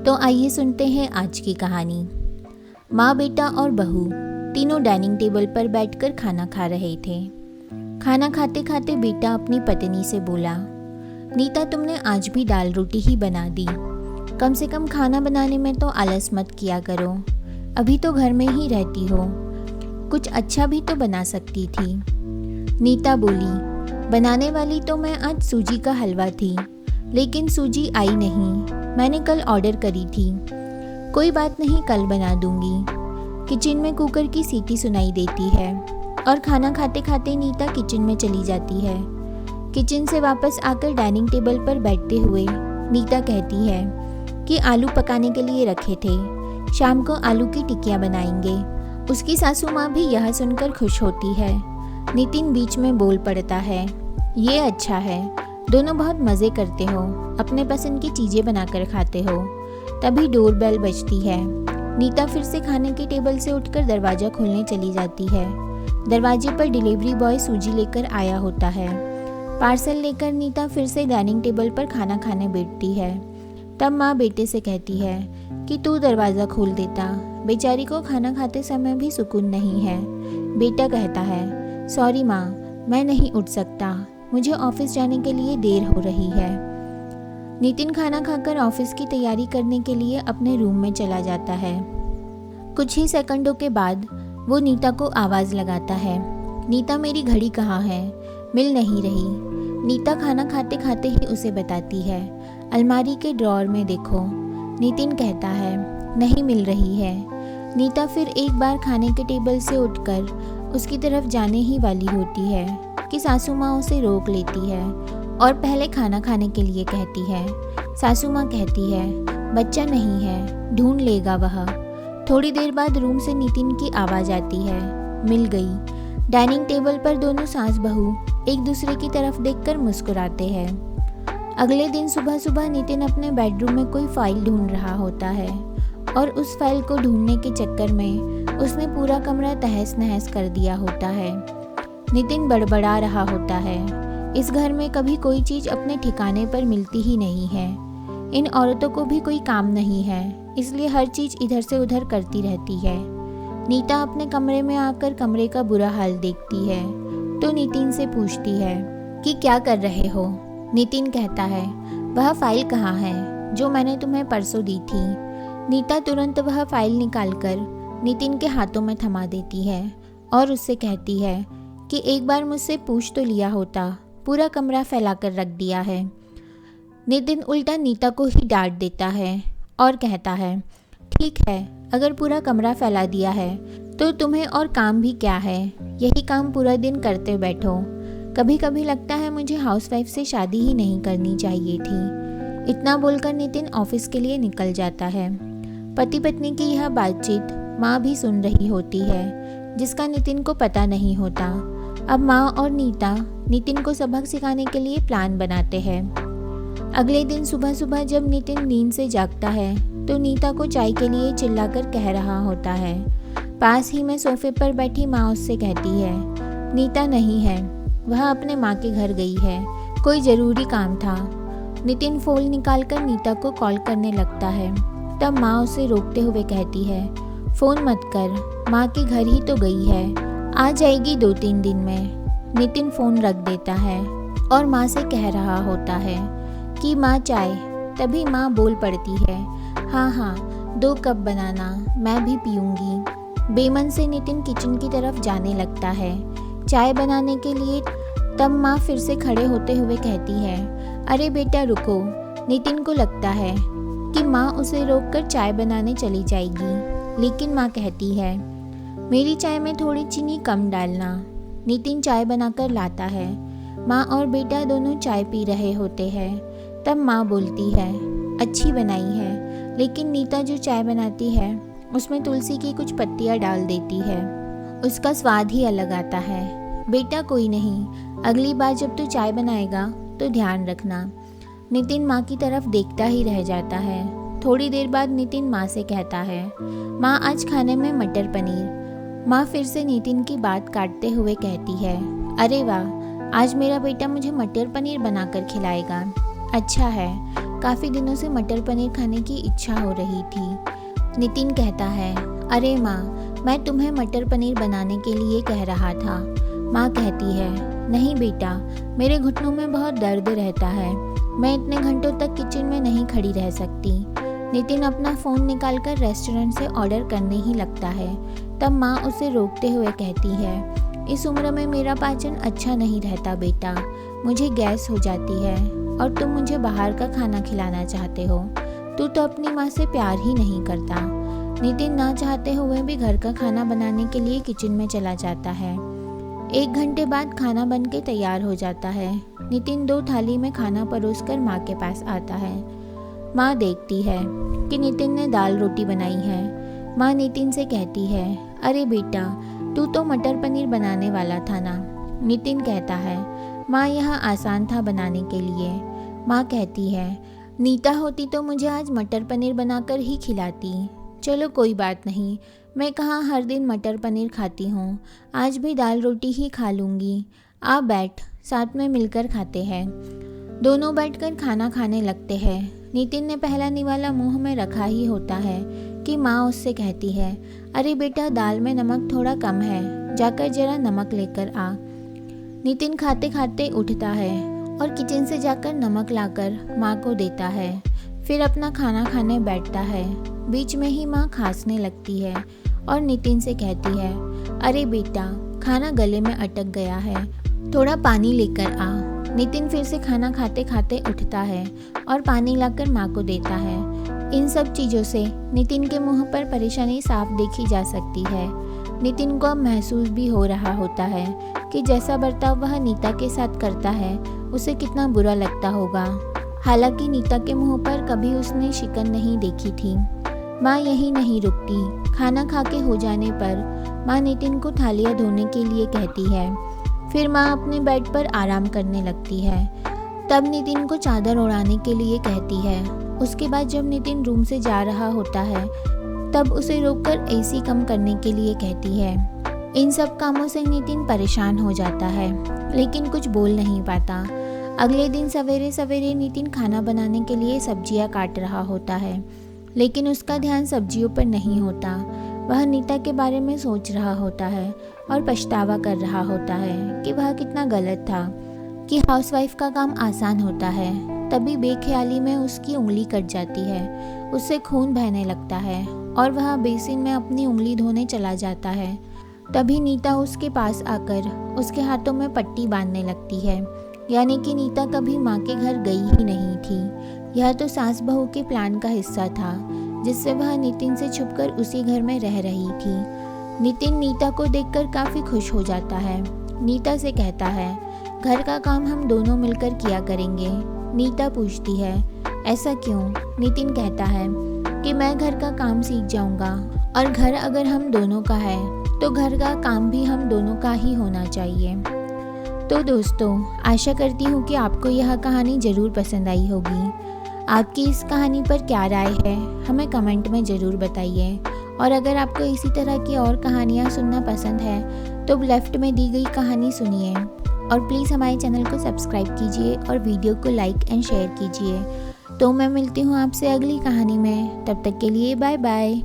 तो आइए सुनते हैं आज की कहानी। माँ, बेटा और बहू तीनों डाइनिंग टेबल पर बैठकर खाना खा रहे थे। खाना खाते खाते बेटा अपनी पत्नी से बोला, नीता, तुमने आज भी दाल रोटी ही बना दी। कम से कम खाना बनाने में तो आलस मत किया करो। अभी तो घर में ही रहती हो, कुछ अच्छा भी तो बना सकती थी। नीता बोली, बनाने वाली तो मैं आज सूजी का हलवा थी, लेकिन सूजी आई नहीं। मैंने कल ऑर्डर करी थी। कोई बात नहीं, कल बना दूंगी। किचन में कुकर की सीटी सुनाई देती है और खाना खाते खाते नीता किचन में चली जाती है। किचन से वापस आकर डाइनिंग टेबल पर बैठते हुए नीता कहती है कि आलू पकाने के लिए रखे थे, शाम को आलू की टिक्कियाँ बनाएंगे। उसकी सासू माँ भी यह सुनकर खुश होती है। नितिन बीच में बोल पड़ता है, ये अच्छा है, दोनों बहुत मज़े करते हो, अपने पसंद की चीज़ें बनाकर खाते हो। तभी डोर बेल बजती है। नीता फिर से खाने के टेबल से उठकर दरवाज़ा खोलने चली जाती है। दरवाजे पर डिलीवरी बॉय सूजी लेकर आया होता है। पार्सल लेकर नीता फिर से डाइनिंग टेबल पर खाना खाने बैठती है। तब माँ बेटे से कहती है कि तू दरवाज़ा खोल देता, बेचारी को खाना खाते समय भी सुकून नहीं है। बेटा कहता है, सॉरी माँ, मैं नहीं उठ सकता, मुझे ऑफिस जाने के लिए देर हो रही है। नितिन खाना खाकर ऑफिस की तैयारी करने के लिए अपने रूम में चला जाता है। कुछ ही सेकंडों के बाद वो नीता को आवाज़ लगाता है, नीता, मेरी घड़ी कहाँ है? मिल नहीं रही। नीता खाना खाते खाते ही उसे बताती है, अलमारी के ड्रॉअर में देखो। नितिन कहता है, नहीं मिल रही है। नीता फिर एक बार खाने के टेबल से उठकर उसकी तरफ जाने ही वाली होती है कि सासू माँ उसे रोक लेती है और पहले खाना खाने के लिए कहती है। सासू माँ कहती है, बच्चा नहीं है, ढूंढ लेगा वह। थोड़ी देर बाद रूम से नितिन की आवाज़ आती है, मिल गई। डाइनिंग टेबल पर दोनों सास बहू एक दूसरे की तरफ देखकर मुस्कुराते हैं। अगले दिन सुबह सुबह नितिन अपने बेडरूम में कोई फाइल ढूंढ रहा होता है और उस फाइल को ढूंढने के चक्कर में उसने पूरा कमरा तहस नहस कर दिया होता है। नितिन बड़बड़ा रहा होता है, इस घर में कभी कोई चीज़ अपने ठिकाने पर मिलती ही नहीं है। इन औरतों को भी कोई काम नहीं है, इसलिए हर चीज़ इधर से उधर करती रहती है। नीता अपने कमरे में आकर कमरे का बुरा हाल देखती है तो नितिन से पूछती है कि क्या कर रहे हो? नितिन कहता है, वह फाइल कहाँ है जो मैंने तुम्हें परसों दी थी? नीता तुरंत वह फाइल निकालकर नितिन के हाथों में थमा देती है और उससे कहती है कि एक बार मुझसे पूछ तो लिया होता, पूरा कमरा फैलाकर रख दिया है। नितिन उल्टा नीता को ही डांट देता है और कहता है, ठीक है, अगर पूरा कमरा फैला दिया है तो तुम्हें और काम भी क्या है, यही काम पूरा दिन करते बैठो। कभी कभी लगता है मुझे हाउसवाइफ से शादी ही नहीं करनी चाहिए थी। इतना बोलकर नितिन ऑफिस के लिए निकल जाता है। पति पत्नी की यह बातचीत माँ भी सुन रही होती है, जिसका नितिन को पता नहीं होता। अब माँ और नीता नितिन को सबक सिखाने के लिए प्लान बनाते हैं। अगले दिन सुबह सुबह जब नितिन नींद से जागता है तो नीता को चाय के लिए चिल्लाकर कह रहा होता है। पास ही में सोफे पर बैठी माँ उससे कहती है, नीता नहीं है, वह अपने माँ के घर गई है, कोई ज़रूरी काम था। नितिन फ़ोन निकालकर नीता को कॉल करने लगता है। तब माँ उसे रोकते हुए कहती है, फ़ोन मत कर, माँ के घर ही तो गई है, आ जाएगी 2-3 दिन में। नितिन फ़ोन रख देता है और माँ से कह रहा होता है कि माँ चाय। तभी माँ बोल पड़ती है, हाँ हाँ, 2 कप बनाना, मैं भी पीऊँगी। बेमन से नितिन किचन की तरफ जाने लगता है चाय बनाने के लिए। तब माँ फिर से खड़े होते हुए कहती है, अरे बेटा रुको। नितिन को लगता है कि माँ उसे रोककर चाय बनाने चली जाएगी, लेकिन माँ कहती है, मेरी चाय में थोड़ी चीनी कम डालना। नितिन चाय बनाकर लाता है। माँ और बेटा दोनों चाय पी रहे होते हैं। तब माँ बोलती है, अच्छी बनाई है, लेकिन नीता जो चाय बनाती है उसमें तुलसी की कुछ पत्तियाँ डाल देती है, उसका स्वाद ही अलग आता है। बेटा कोई नहीं, अगली बार जब तू चाय बनाएगा तो ध्यान रखना। नितिन माँ की तरफ देखता ही रह जाता है। थोड़ी देर बाद नितिन माँ से कहता है, माँ आज खाने में मटर पनीर। माँ फिर से नितिन की बात काटते हुए कहती है, अरे वाह, आज मेरा बेटा मुझे मटर पनीर बनाकर खिलाएगा। अच्छा है, काफ़ी दिनों से मटर पनीर खाने की इच्छा हो रही थी। नितिन कहता है, अरे माँ, मैं तुम्हें मटर पनीर बनाने के लिए कह रहा था। माँ कहती है, नहीं बेटा, मेरे घुटनों में बहुत दर्द रहता है, मैं इतने घंटों तक किचन में नहीं खड़ी रह सकती। नितिन अपना फ़ोन निकालकर रेस्टोरेंट से ऑर्डर करने ही लगता है। तब माँ उसे रोकते हुए कहती है, इस उम्र में मेरा पाचन अच्छा नहीं रहता बेटा, मुझे गैस हो जाती है और तुम मुझे बाहर का खाना खिलाना चाहते हो। तू तो अपनी माँ से प्यार ही नहीं करता। नितिन ना चाहते हुए भी घर का खाना बनाने के लिए किचन में चला जाता है। 1 घंटे बाद खाना बन के तैयार हो जाता है। नितिन 2 थाली में खाना परोसकर माँ के पास आता है। माँ देखती है कि नितिन ने दाल रोटी बनाई है। माँ नितिन से कहती है, अरे बेटा, तू तो मटर पनीर बनाने वाला था ना। नितिन कहता है, माँ यह आसान था बनाने के लिए। माँ कहती है, नीता होती तो मुझे आज मटर पनीर बनाकर ही खिलाती। चलो कोई बात नहीं, मैं कहाँ हर दिन मटर पनीर खाती हूँ, आज भी दाल रोटी ही खा लूँगी। आ बैठ, साथ में मिलकर खाते हैं। दोनों बैठकर खाना खाने लगते हैं। नितिन ने पहला निवाला मुंह में रखा ही होता है कि माँ उससे कहती है, अरे बेटा, दाल में नमक थोड़ा कम है, जाकर जरा नमक लेकर आ। नितिन खाते खाते उठता है और किचन से जाकर नमक लाकर माँ को देता है। फिर अपना खाना खाने बैठता है। बीच में ही माँ खांसने लगती है और नितिन से कहती है, अरे बेटा, खाना गले में अटक गया है, थोड़ा पानी लेकर आ। नितिन फिर से खाना खाते खाते उठता है और पानी लाकर माँ को देता है। इन सब चीज़ों से नितिन के मुंह पर परेशानी साफ देखी जा सकती है। नितिन को अब महसूस भी हो रहा होता है कि जैसा बर्ताव वह नीता के साथ करता है उसे कितना बुरा लगता होगा। हालांकि नीता के मुंह पर कभी उसने शिकन नहीं देखी थी। माँ यही नहीं रुकती। खाना खा के हो जाने पर माँ नितिन को थालियाँ धोने के लिए कहती है। फिर माँ अपने बेड पर आराम करने लगती है। तब नितिन को चादर ओढ़ाने के लिए कहती है। उसके बाद जब नितिन रूम से जा रहा होता है तब उसे रोककर एसी कम करने के लिए कहती है। इन सब कामों से नितिन परेशान हो जाता है, लेकिन कुछ बोल नहीं पाता। अगले दिन सवेरे सवेरे नितिन खाना बनाने के लिए सब्जियां काट रहा होता है, लेकिन उसका ध्यान सब्जियों पर नहीं होता। वह नीता के बारे में सोच रहा होता है और पछतावा कर रहा होता है कि वह कितना गलत था कि हाउसवाइफ का काम आसान होता है। तभी बेख्याली में उसकी उंगली कट जाती है, उससे खून बहने लगता है और वह बेसिन में अपनी उंगली धोने चला जाता है। तभी नीता उसके पास आकर उसके हाथों में पट्टी बांधने लगती है, यानी कि नीता कभी माँ के घर गई ही नहीं थी। यह तो सास बहू के प्लान का हिस्सा था, जिससे वह नितिन से छुपकर उसी घर में रह रही थी। नितिन नीता को देखकर काफ़ी खुश हो जाता है। नीता से कहता है, घर का काम हम दोनों मिलकर किया करेंगे। नीता पूछती है, ऐसा क्यों? नितिन कहता है कि मैं घर का काम सीख जाऊंगा और घर अगर हम दोनों का है तो घर का काम भी हम दोनों का ही होना चाहिए। तो दोस्तों, आशा करती हूँ कि आपको यह कहानी ज़रूर पसंद आई होगी। आपकी इस कहानी पर क्या राय है हमें कमेंट में ज़रूर बताइए। और अगर आपको इसी तरह की और कहानियाँ सुनना पसंद है तो लेफ़्ट में दी गई कहानी सुनिए और प्लीज़ हमारे चैनल को सब्सक्राइब कीजिए और वीडियो को लाइक एंड शेयर कीजिए। तो मैं मिलती हूँ आपसे अगली कहानी में, तब तक के लिए बाय बाय।